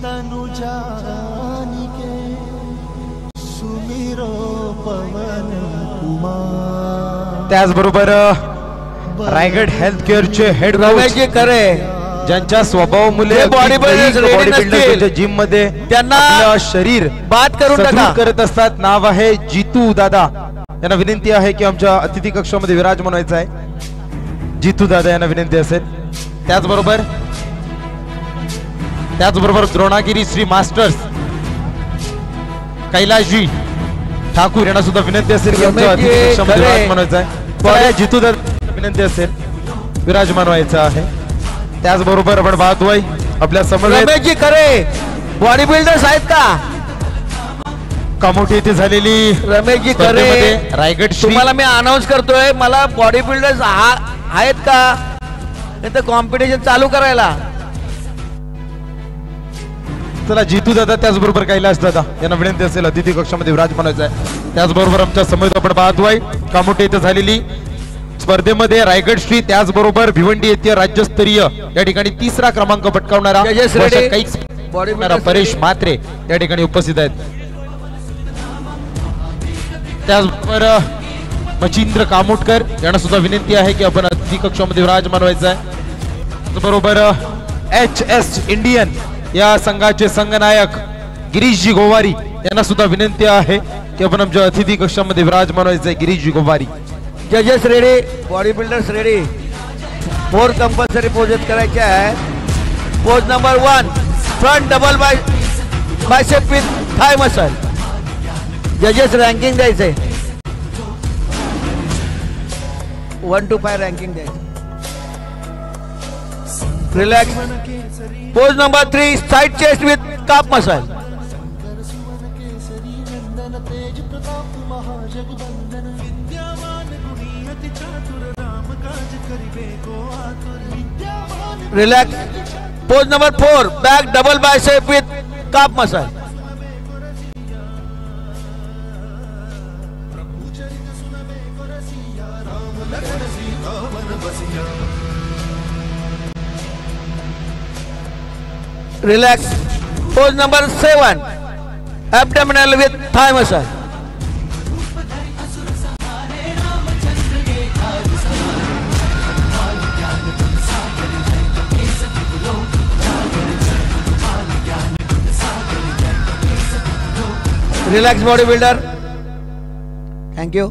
तनु जानिके सुमिरो पवन कुमार। त्याचबरोबर Raigad health केअरचे head Ramesh ji करे ज्यांच्या स्वभाव मुले बॉडी बिल्डर जिम मध्ये त्यांना शरीर बात करून टाका करत असतात। नाव आहे जितू दादा। यांना विनंती आहे की आमच्या अतिथी कक्षामध्ये विराजमान व्हायचं आहे। जितू दादा यांना विनंती असेल। त्याचबरोबर द्रोणागिरी श्री मास्टर्स कैलाशजी ठाकूर यांना सुद्धा विनंती असेल की आमच्या अतिथी कक्षामध्ये विराजमान व्हायचं आहे। जितू दादा विनंती असेल विराजमान व्हायचं आहे। त्याचबरोबर आपण पाहतोय आपल्या समोर रमेश जी करे बॉडी बिल्डर्स आहेत का? कामोठी येथे झालेली रमेश जी करे रायगड तुम्हाला मी अनाउन्स करतोय, मला बॉडी बिल्डर्स आहेत का नाही तर कॉम्पिटिशन चालू करायला। चला जितू दादा त्याचबरोबर कैलाश दादा यांना विनंती असेल अतिथी कक्षामध्ये विराजमान व्हायचं आहे। त्याचबरोबर आमच्या समोर आपण पाहतोय कामोठी येथे झालेली स्पर्धेमध्ये रायगड श्री त्याचबरोबर भिवंडी येथे राज्यस्तरीय या ठिकाणी 3रा क्रमांक पटकावणारा परेश म्हात्रे या ठिकाणी उपस्थित आहेत। त्याचबरोबर मचिंद्र कामोटकर यांना सुद्धा विनंती आहे की आपण अतिथी कक्षामध्ये विराजमान व्हायचं आहे। त्याचबरोबर HS इंडियन या संघाचे संघनायक गिरीशजी गोवारी यांना सुद्धा विनंती आहे की आपण आमच्या अतिथी कक्षामध्ये विराजमान व्हायचं आहे। गिरीशजी गोवारी जजेस ready, body builders ready, 4 compulsory poses करायचे आहे। Pose number 1 front double bicep with thigh muscle. जजेस रँकिंग द्यायचे 1 to 5 रँकिंग द्यायचे। Relax. Pose number 3 side chest with calf muscle. Relax. Pose number 4 back double bicep with calf muscle. Relax. Pose number 7 abdominal with thigh muscle. Relax body builder. Thank you.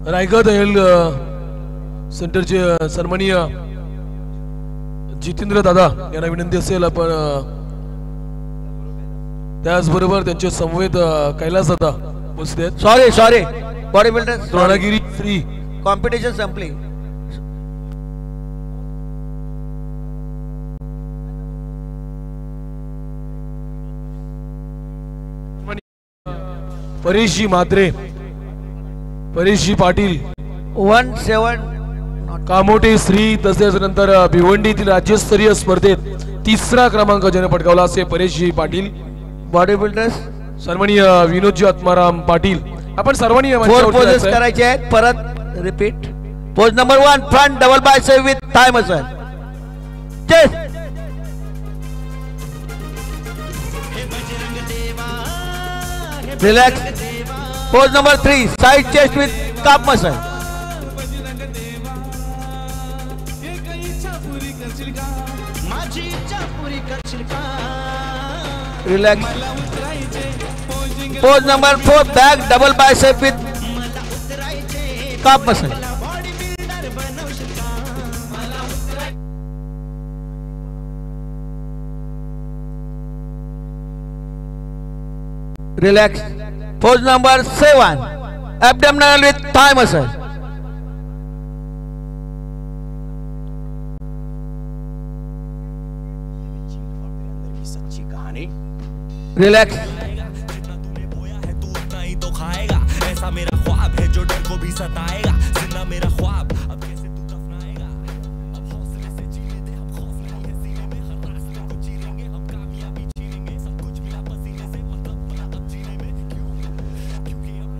Raigad health सेंटरचे सन्माननीय जितेंद्र दादा यांना विनंती असेल आपण त्याचबरोबर त्यांचे समवेत कैलास दादा उपस्थित आहेत। Sorry body builder Dronagiri Shri competition संपली। परेशजी म्हात्रे, परेशजी पाटील 17 कामोठे श्री तसेच नंतर भिवंडीतील राज्यस्तरीय स्पर्धेत 3रा क्रमांक ज्याने पटकावला असे परेशजी पाटील। बॉडी बिल्डर्स सन्माननीय विनोदजी आत्माराम पाटील आपण सर्वांनी 4 पोजेस करायचे आहेत। परत repeat. Pose number 1 front double bicep with thigh muscle. Chest. Relax. Pose number 3 side chest with calf muscle. Relax. Pose number 4 back double bicep with calf muscle. Relax. Pose number 7 abdominal with thigh muscle. Relax. ऐसा मेरा ख्वाब है जो डर को भी सताएगा। जिंदा मेरा ख्वाब अब कैसे तू दफनाएगा। अब हौसले से जीने दे, हम खौफ नहीं है सीने में। हर रास्ते को चीरेंगे, हम कामयाबी छीनेंगे। सब कुछ मिला पसीने से, मतलब बना अब जीने में क्यों, क्योंकि अब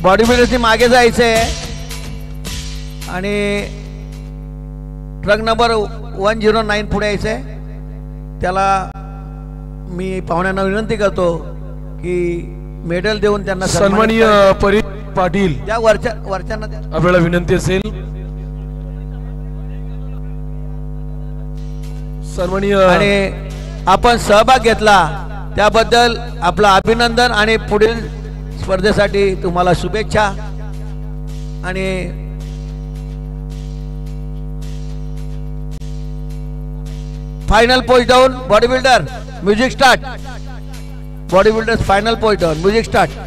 बॉडी बिल्डर्सनी मागे जायचंय आणि ट्रक नंबर 109 पुढे यायचंय. त्याला मी पाहुण्यांना विनंती करतो की मेडल देऊन त्यांना सन्माननीय परेश पाटील त्या वरच्यांना आपल्याला विनंती असेल. सन्माननीय आणि आपण सहभाग घेतला त्याबद्दल आपलं अभिनंदन आणि पुढील स्पर्धेसाठी तुम्हाला शुभेच्छा. आणि final pose down body builder music start. Body builder final pose down music start.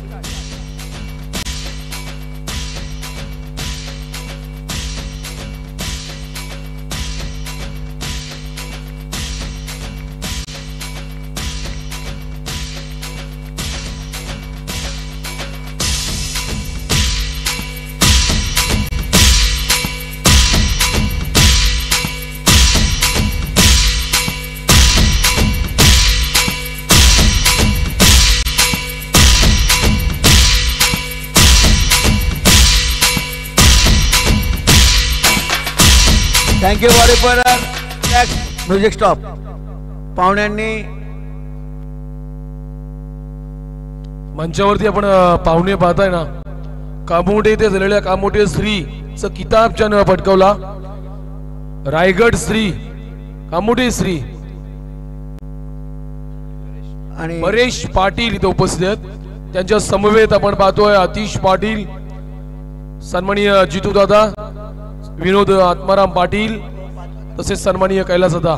Thank you body builder. Music stop. पाहुण्यांनी मंचावरती आपण पाहुणे पाहताय ना. कामोठे येथे झालेल्या कामोठे श्रीचा किताब ज्यानं पटकावला रायगड श्री कामोठे श्री आणि परेश पाटील इथे उपस्थित आहेत. त्यांच्या समवेत आपण पाहतोय आतिश पाटील, सन्माननीय जितू दादा, विनोद आत्माराम पाटील तसेच सन्माननीय कैलासदा.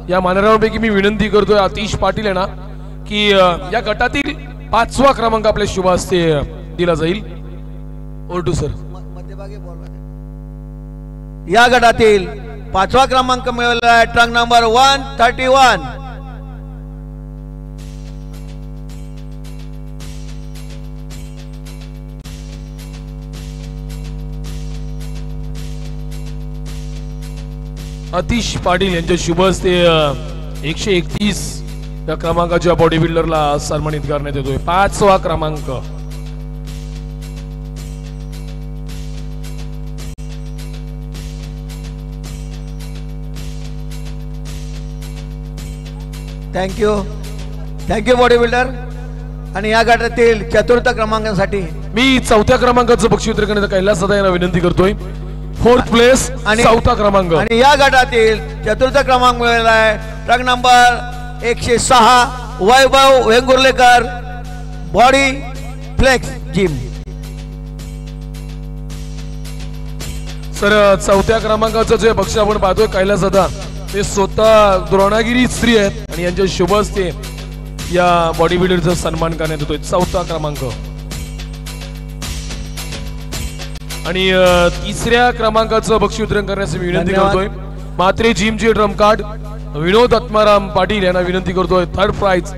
या मान्यवरांपैकी मी विनंती करतोय आतिश पाटील आहे ना की या गटातील 5वा क्रमांक आपल्या शुभ हस्ते दिला जाईल. ओरटू सर. या गटातील 5वा क्रमांक मिळवला आहे ट्रक नंबर 131. आतिश पाटील यांच्या शुभ हस्ते 131 या क्रमांकाच्या बॉडी बिल्डरला सन्मानित करण्यात येतोय. 5वा क्रमांक. Thank you body builder. आणि या गटातील 4था क्रमांकासाठी मी 4थ्या क्रमांकाचं बक्षीस वितरण करण्याचा कैलासदा यांना विनंती करतोय. 4th प्लेस आणि 4था क्रमांक. आणि या गटातील 4था क्रमांक मिळाला आहे truck number 106 Vaibhav Vengurlekar, body flex gym. Sir 4थ्या क्रमांकाचं जे बक्षीस आपण पाहतोय कैलासदा ते स्वतः द्रोणागिरी स्त्री आहेत आणि यांच्या शुभ हस्ते या बॉडी बिल्डरचा सन्मान करण्यात येतोय. 4था क्रमांक. आणि 3ऱ्या क्रमांकाचं बक्षीस वितरण करण्याची विनंती करतोय मात्रे जिमचे ड्रम कार्ड विनोद आत्माराम पाटील यांना विनंती करतोय. 3rd price.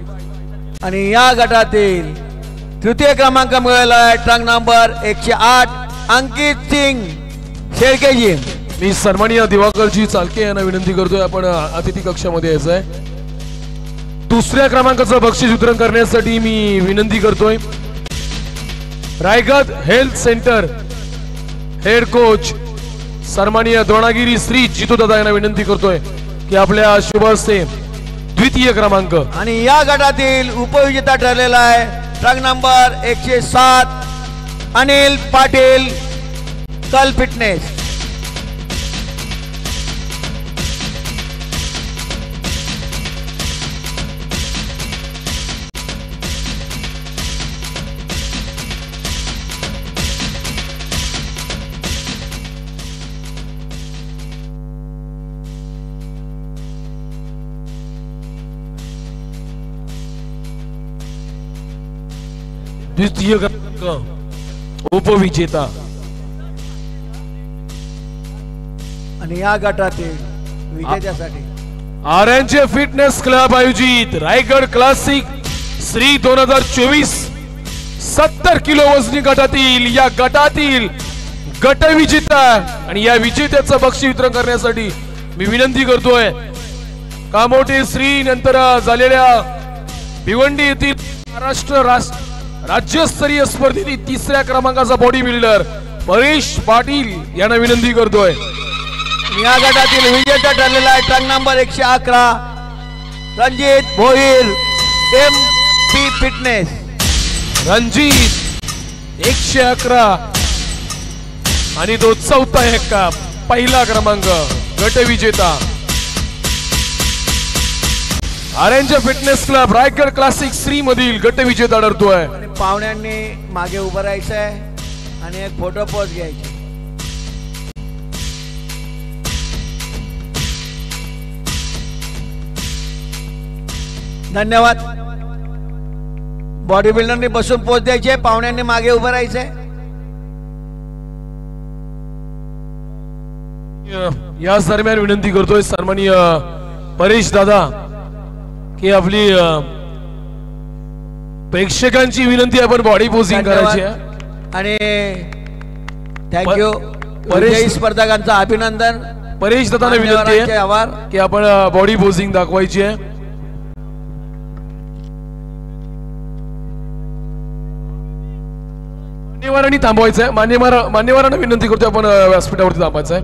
आणि या गटातील 3य क्रमांक मिळाला आहे ट्रक नंबर 108 अंकित सिंग शेळके जिम. मी सन्माननीय दिवाकरजी चालके यांना विनंती करतोय आपण अतिथी कक्षामध्ये यायचं आहे. 2ऱ्या क्रमांकाचं बक्षीस वितरण करण्यासाठी मी विनंती करतोय Raigad health centre head coach सन्माननीय द्रोणागिरी श्री जितू दादा यांना विनंती करतोय की आपल्या शुभ हस्ते 2य क्रमांक. आणि या गटातील उपविजेता ठरलेला आहे ट्रक नंबर 107 अनिल पाटील कल फिटनेस. द्वितीय क्रमांक उपविजेता. आणि या गटातील विजेत्यासाठी आरएनजे फिटनेस क्लब आयोजित रायगड क्लासिक श्री 2024 70 किलो वजनी गटातील या गटातील गटविजेता आणि या विजेत्याचं बक्षीस वितरण करण्यासाठी मी विनंती करतोय कामोठे श्री नंतर झालेल्या भिवंडी येथील महाराष्ट्र राज्यस्तरीय स्पर्धेतील तिसऱ्या क्रमांकाचा बॉडी बिल्डर परेश पाटील यांना विनंती करतोय. या गटातील विजेता ठरलेला आहे truck number 111 Ranjit Bhoir MP fitness. Ranjit 111 आणि तो चौथा एक्का पहिला क्रमांक गट विजेता. आर्यनच्या फिटनेस क्लब रायगड क्लासिक 3 मधील गट विजेता ठरतोय. आणि पाहुण्यांनी मागे उभं राहायचं आहे आणि एक फोटो पोज घ्यायची. धन्यवाद. बॉडी बिल्डरनी बसून पोच द्यायचे, पाहुण्यांनी मागे उभं राहायचंय. याच दरम्यान विनंती करतोय सन्माननीय परेश दादा की आपली प्रेक्षकांची विनंती आपण बॉडी पोजिंग करायची आहे. आणि थँक्यू परेश स्पर्धकांचं अभिनंदन. परेश दादांना विनंती आहे आभार की आपण बॉडी पोजिंग दाखवायची आहे. मान्यवरांनी थांबवायचं आहे. मान्यवरांना विनंती करतोय आपण व्यासपीठावरती थांबायचं आहे.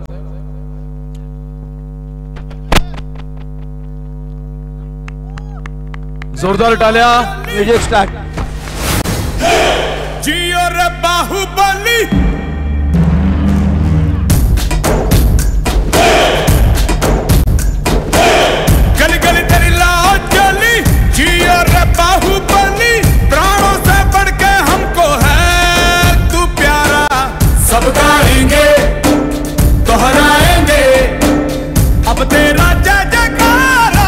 जोरदार टाळ्या. Music start. जियो रे बाहुबली गली गली तेरी लाओ चली. जियो रे बाहुबली प्राणों से बढ़ के हमको है तू प्यारा. सब गाएंगे दोहराएंगे अब तेरा जय जयकारा.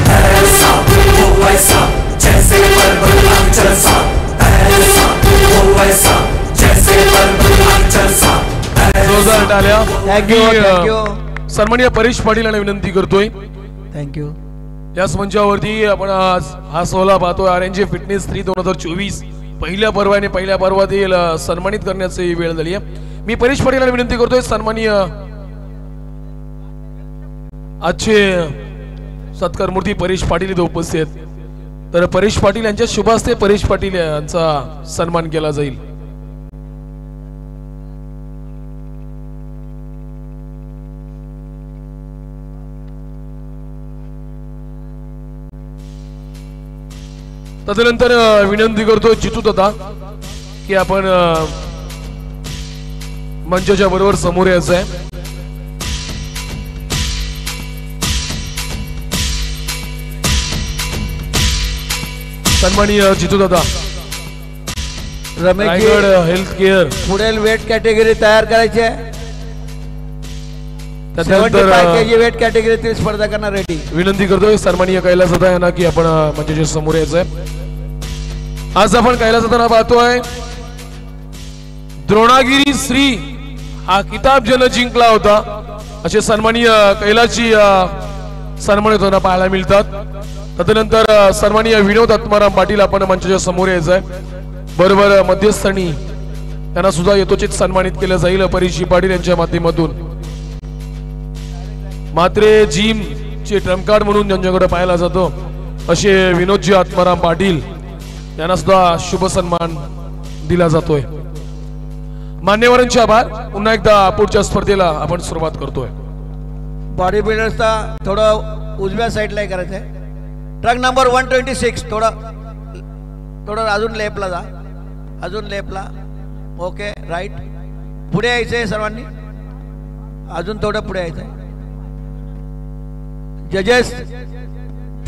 ऐसा वो वैसा जैसे पर्वतांचल सा. ऐसा वो वैसा जैसे पर्वतांचल सा. जोरदार टाळ्या. थँक्यू. सन्माननीय परेश पाटील यांना विनंती करतोय. थँक्यू. याच मंचावरती आपण आज हा सोहळा पाहतोय. आर्यनचे फिटनेस 3 2024 पहिल्या पर्वातील सन्मानित करण्याची वेळ झाली आहे. मी परेश पाटील यांना विनंती करतोय सन्माननीय आजचे सत्कार मूर्ती परेश पाटील इथे उपस्थित आहेत. तर परेश पाटील यांच्या शुभ हस्ते परेश पाटील यांचा सन्मान केला जाईल. तदनंतर विनंती करतो जितू दादा की आपण मंचाच्या बरोबर समोर यायचं आहे. सन्माननीय जितू दादा रायगड हेल्थ केअर पुढील वेट कॅटेगरी तयार करायची आहे. त्यानंतर 75 kg वेट कॅटेगरीतील स्पर्धकांना रेडी. विनंती करतोय सन्माननीय कैलास दादा यांना की आपण मंचाच्या समोर यायचं आहे. आज आपण कैलास दादा पाहतोय द्रोणागिरी श्री हा किताब ज्यानं जिंकला होता असे सन्माननीय कैलासची सन्मान होताना पाहायला मिळतात. तदनंतर सन्माननीय विनोद आत्माराम पाटील आपण मंचाच्या समोर यायचं आहे. बरोबर मध्यस्थानी त्यांना सुद्धा यथोचित सन्मानित केलं जाईल परेश पाटील यांच्या माध्यमातून. मात्रे जिम चे ट्रम्प कार्ड म्हणून ज्यांच्याकडे पाहायला जातो असे विनोदजी आत्माराम पाटील यांना सुद्धा शुभ सन्मान दिला जातोय. मान्यवरांचे आभार. पुन्हा एकदा पुढच्या स्पर्धेला आपण सुरुवात करतोय. बॉडी बिल्डर्सचा थोडं उजव्या साईडला करायचं आहे. ट्रक नंबर 126 थोडं अजून लेफ्टला जा. अजून लेफ्टला. Okay right. पुढे यायचंय सर्वांनी. अजून थोडं पुढे यायचंय. जजेस